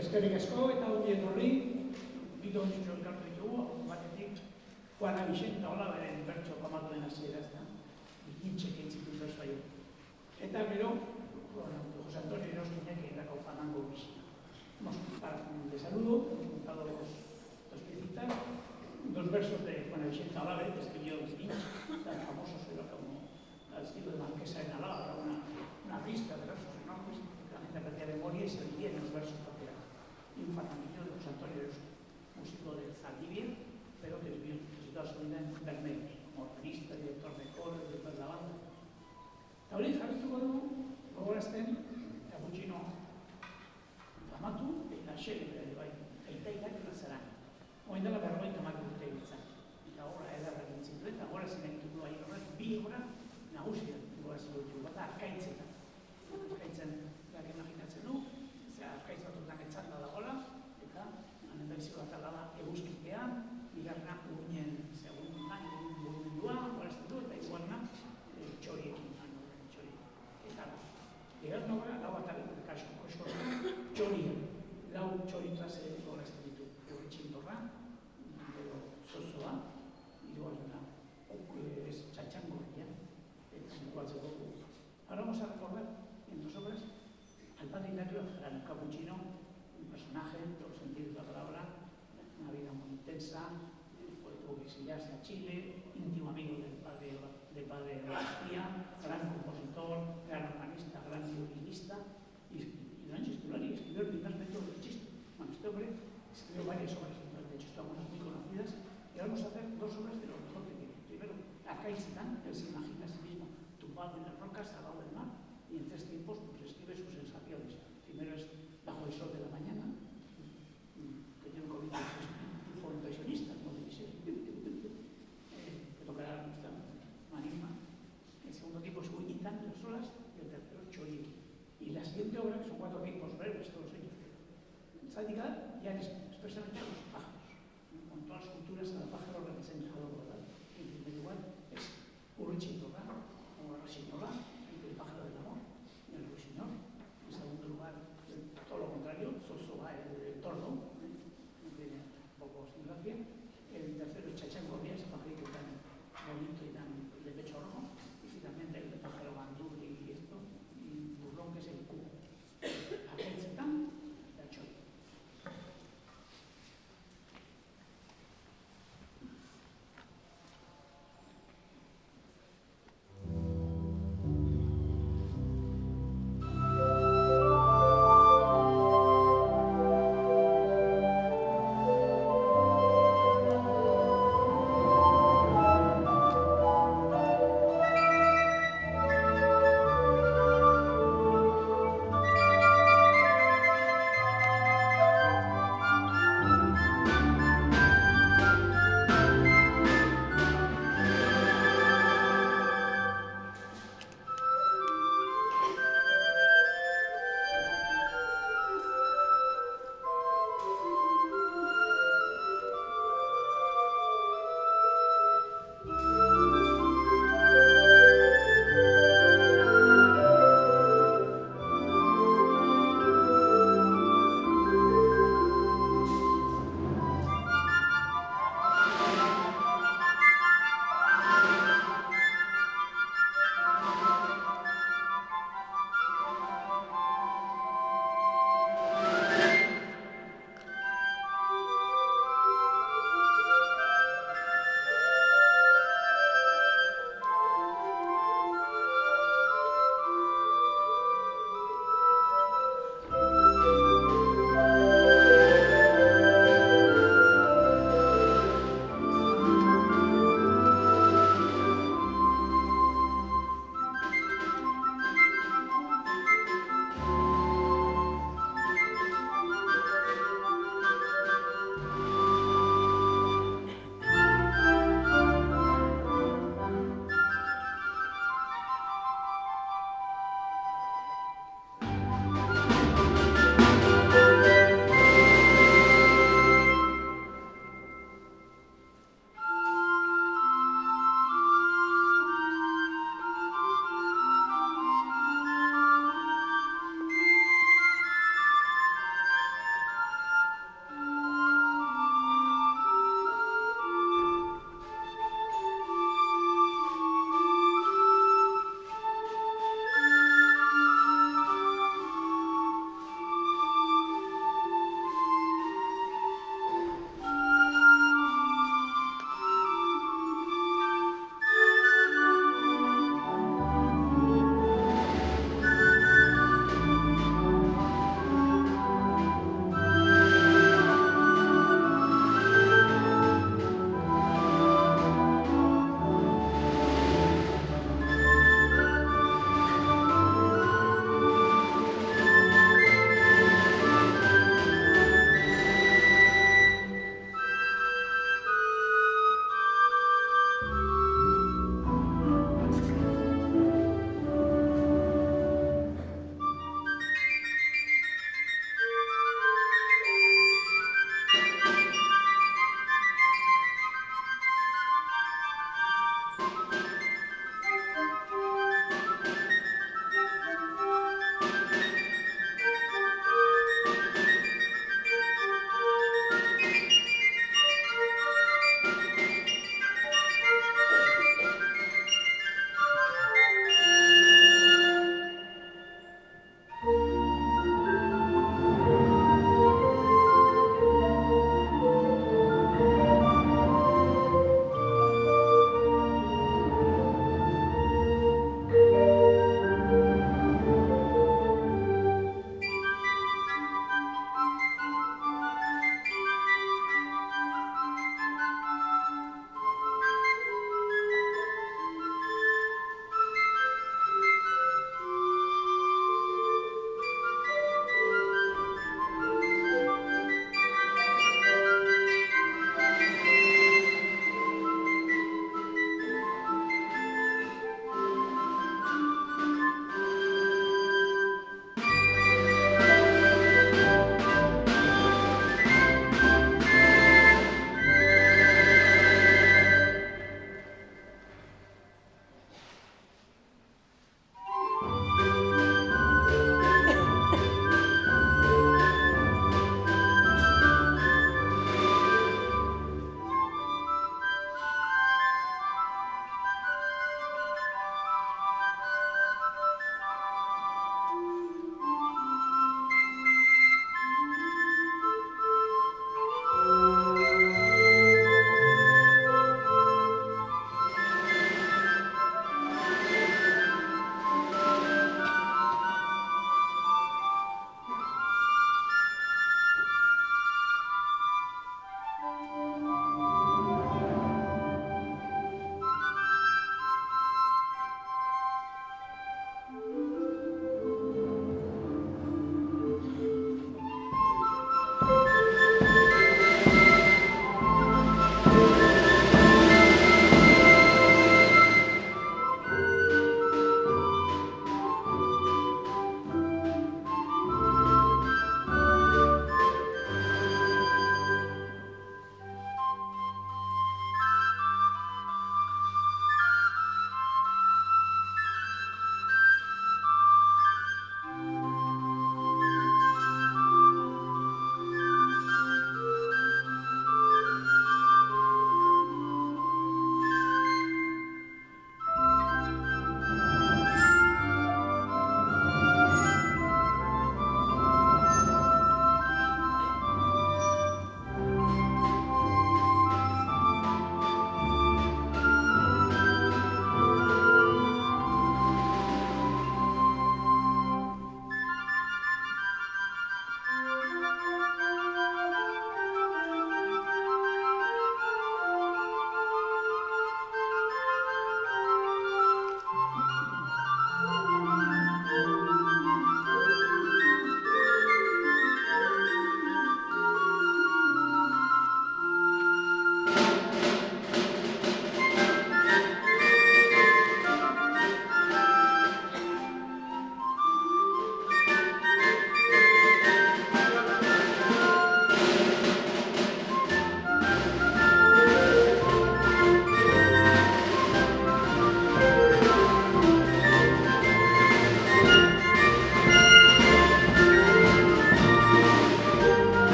Eskerrik asko eta ongi etorri, bidon txutxo elkartu ditugu, batetik Juana Vicenta hola beren bertso pamatuen hasiera ezta, ikintxek entzitun bertsoa jo. Eta gero, José Antonio Eroskinek erako fanango bisita. De saludo, juntado dos piecitas, dos versos de Juana Vicenta Olave, que escribió Ikintxek, tan famosos era como al estilo de Marquesa de Nalá, una pista de versos enormes, que la gente aprendía memoria y se leía en los versos papierados. Y un fanamillo de José Antonio Eroski, músico de Zaldivia, pero que vivió toda su vida en Bermeos, como organista, director de coro, director de la banda. Eta hori jarrituko dugu, gogorazten, gutxino famatu eta xelebre ere bai, Aitainak Lazaran. Oin dela 50 urte biltzan. Eta obra ederra egin zituen, eta gora zinaitu bai horrek, bi obra nagusia gogorazten dut, bata Arkaitzetan. Arkaitzen, gak imaginatzen du, Arkaitz batutan etzanda dagoela, eta anendaitziko atala da eguzkitean, bigarna urinen segundan, mugimendua, gogorazten du, eta igualna txoriekin. Bigarren obra, lau ataleko, kasko, txorien, lau txoriklase gogorazten ditu. Txintorra, gero zozoa, hirugarrena, txantxangorria, eta zinkoatzeko. Ahora vamos a recordar en dos obras al padre Hilario Aljarano, capuchino, un personaje, en todos los sentidos de la palabra, una vida muy intensa, tuvo que exiliarse a Chile, íntimo amigo del padre García, gran compositor, gran organista, gran violinista, y gran chistulari, y escribió el primer método del chiste. Bueno, este hombre escribió varias obras, de hecho están muy conocidas, y ahora vamos a hacer dos obras de lo mejor que tiene. Primero, Arkaitzetan, él se imagina a sí mismo tumbado en las rocas al lado del mar, y en 3 tiempos pues, escribe sus sensaciones. Primero es Bajo el sol de la mañana, que tiene un COVID tipo impresionista, como dice, que tocará nuestra manisma. El segundo tipo es Uñitan, las olas, y el tercero es Chorieki. Y la siguiente obra, que son 4 tiempos breves, todos ellos, está dedicada ya expresamente a los pájaros, con todas las culturas al pájaro representado por la. En primer lugar es Urrichitorra, o Arrasinola, el pájaro del amor, y el ruiseñor. En segundo lugar, todo lo contrario,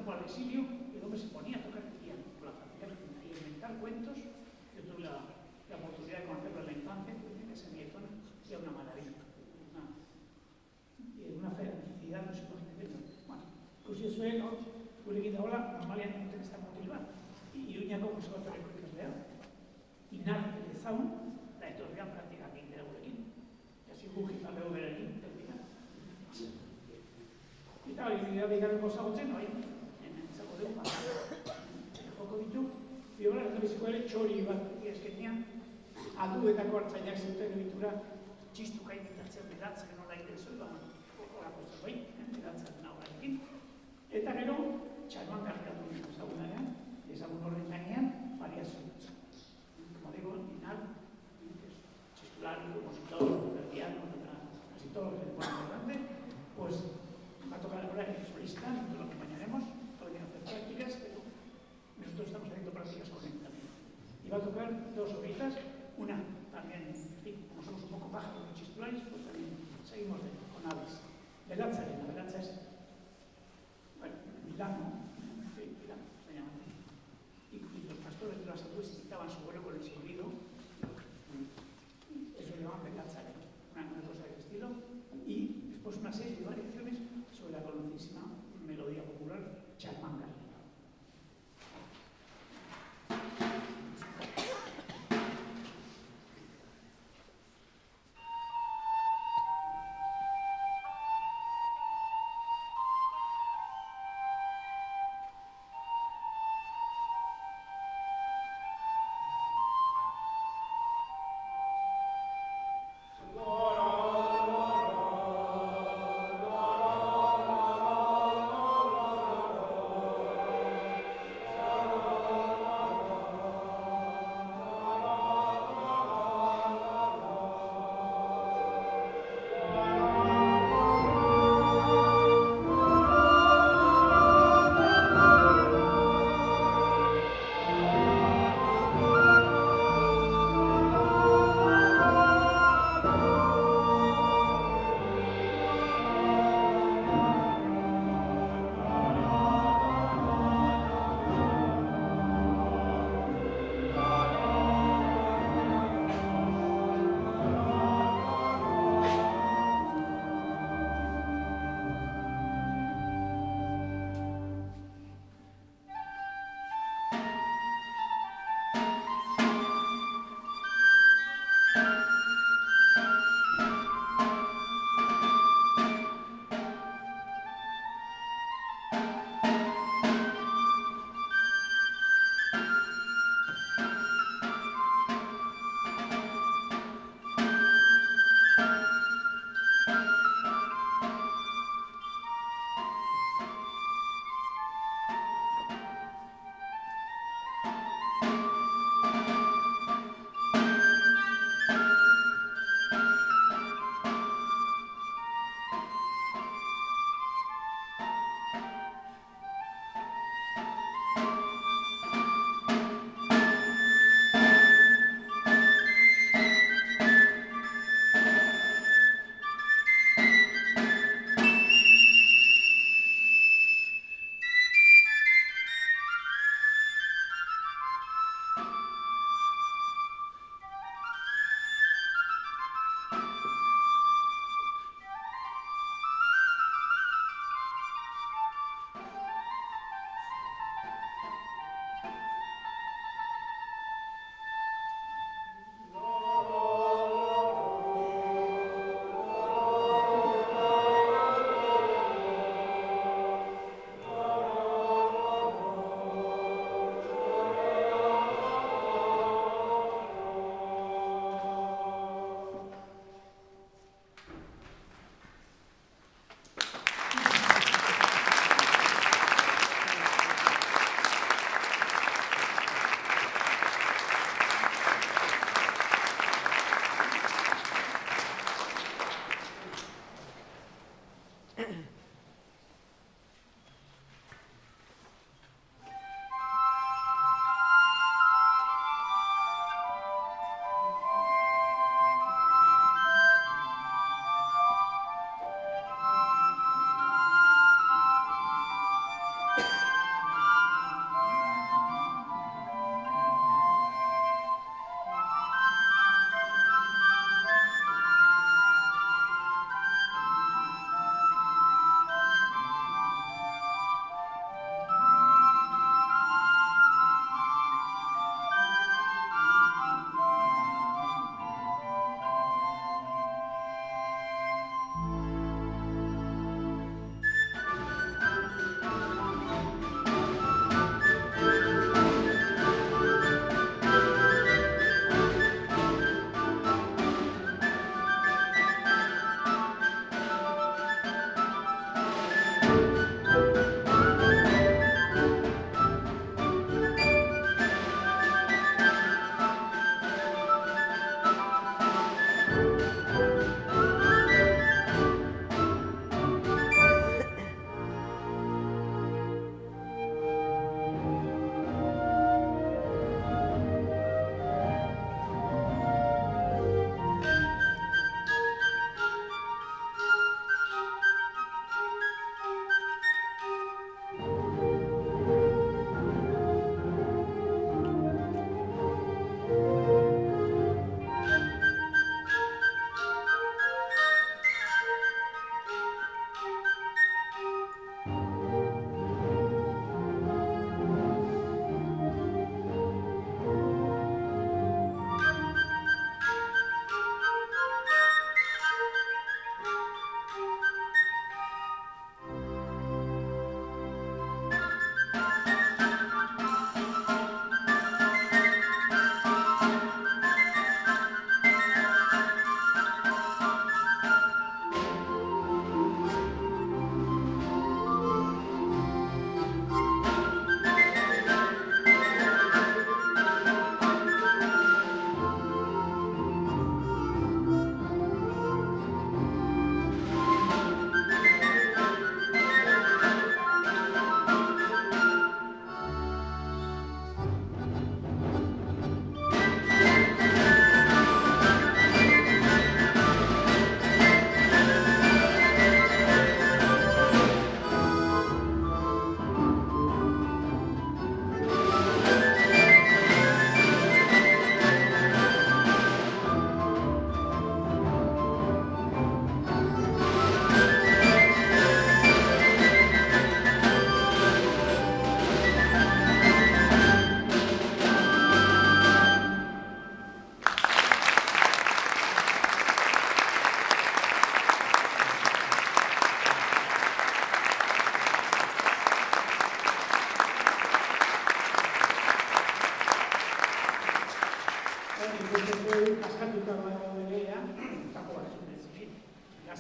fue al exilio y el hombre se ponía a tocar el piano con la familia argentina y a inventar cuentos. Yo tuve la oportunidad de conocerlo en la infancia, porque en ese nieto y era una maravilla. Una felicidad, no sé por qué. Bueno, pues eso es, ¿no? Gurekin dagoela, normalean duten ez da motil bat. Iruñako konservatorioko ikaslea. Inar ezaun, eta etorrian praktikak egin dira gurekin. Hasi guk ikaleo berekin, termina. Eta hori, bidea bigarren gozagotzen, hori, entzako dugu, joko ditu, biola ez biziko ere txori bat eskenean, aduetako hartzainak zuten ohitura txistuka imitatzen beratz, gero da iten zuen, horako zerbait, berattzen nahorarekin. Eta gero, txalman garrikatu dut ezagunarean, ezagun horren gainean, variazio dut. Como digo, Inar, txistulariko, compositor, piano, casi todo lo que se pone delante, pues va a tocar ahora el solista, nosotros lo acompañaremos, todavía no hacer prácticas, pero nosotros estamos haciendo prácticas con él también. Y va a tocar dos horitas, una también, en fin, como somos un poco pájaros y chistulares, pues también seguimos con aves. Belatza es, bueno, Milano, en fin, Milano se llama. Y los pastores de la salud citaban su vuelo con el silbido, eso le llaman Belatza, una cosa de estilo, y después una serie de variaciones sobre la conocidísima melodía popular Charmanga.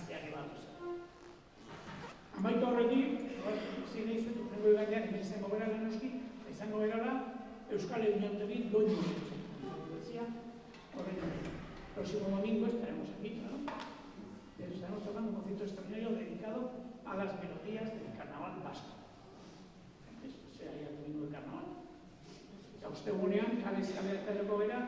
gazteak ebatu zen. Amaitu horretik, zine izut, urrengo egatean, hemen izango bera lanoski, izango bera Euskal Eguneotegin doinu zen. Próximo domingo estaremos aquí, ¿no? Estaremos tocando un concierto extraordinario dedicado a las melodías del carnaval vasco. Sería el domingo de carnaval. Ostegunean, kalezeleko bera,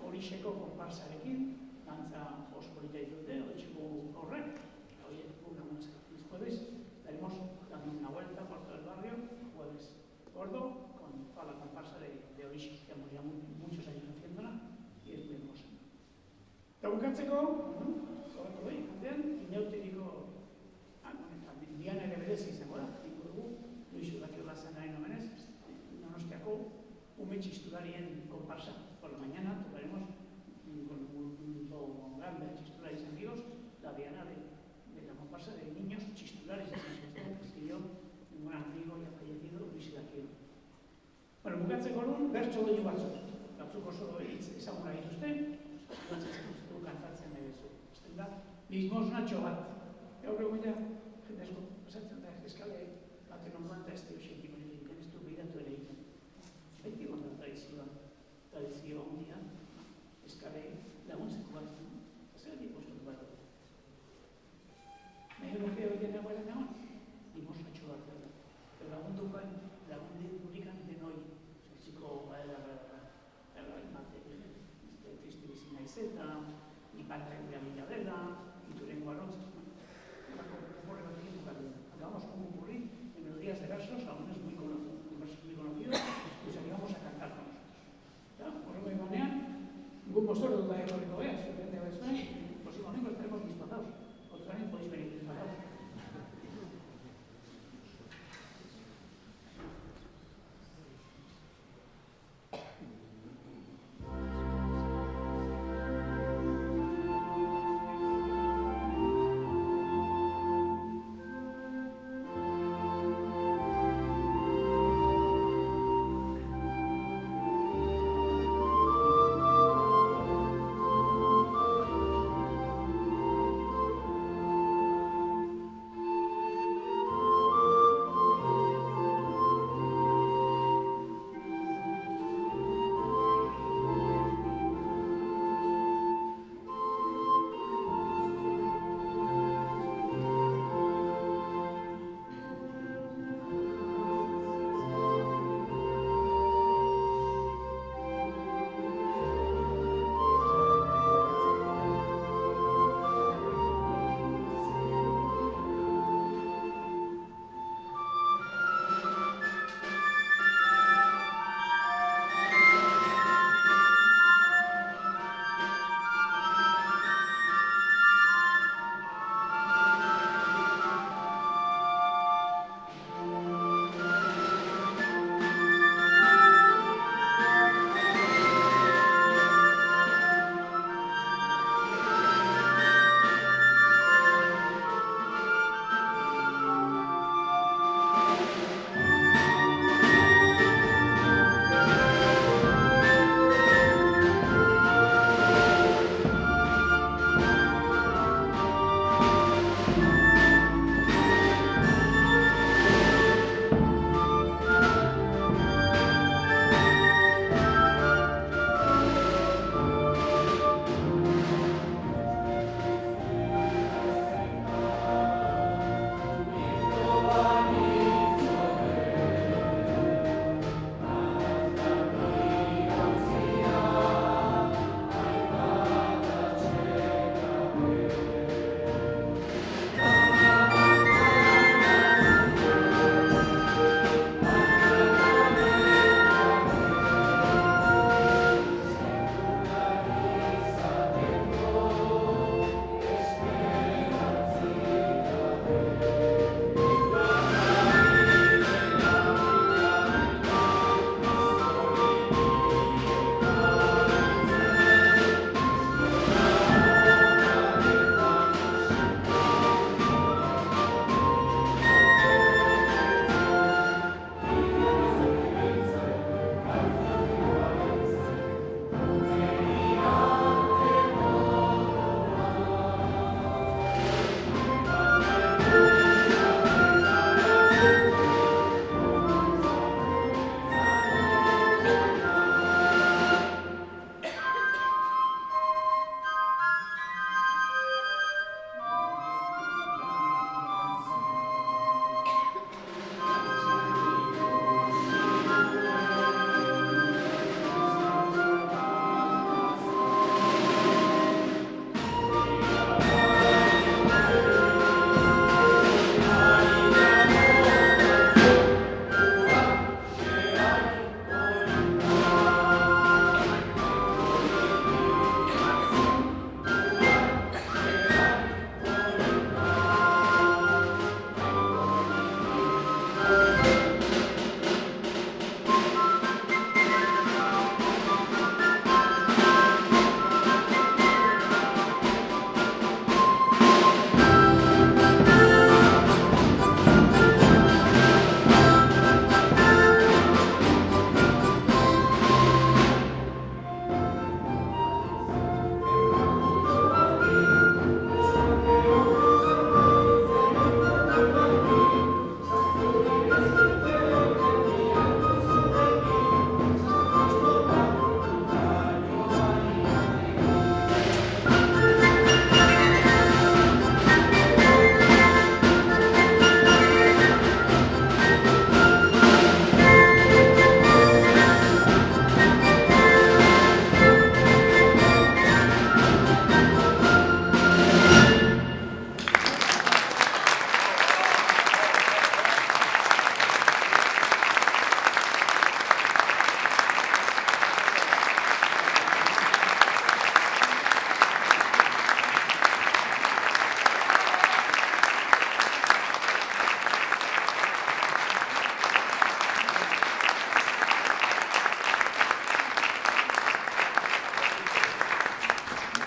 horixeko konparsarekin, dantza ospolita izute, horixeko horrek, hoy es jueves, daremos dando una vuelta por todo el barrio, jueves gordo, con toda la comparsa de Orixe, que hemos ya muchos años haciéndola, y es muy hermosa. Eta bukatzeko, zoratu behin, jantean, inauteriko, dian ere berezi izango da, diko dugu, Luis Udacio Lazanaren omenez, Donostiako ume txistularien comparsa. Por la mañana tocaremos con un grupo grande de chistulares amigos la diana de la comparsa de niños chistulares, que yo, un amigo ya fallecido, Luis Udacio. Bueno, bukatzeko nun, bertso doinu batzuk oso ezaguna dituzte, du kantatzen ere zu. Ezten da, limosnatxo bat. Gaur egun ja, jende asko pasatzen da, eskale baten ondoan da ez da eusetik hori egiten, ez du bidatu ere egiten. Beti gonda tradizio ondia, eskale laguntzeko bat. Zer egin postu bat. Nahi nuke hori dena guaren nagoen, limosnatxo bat. Lagundukan denoi, ziko eta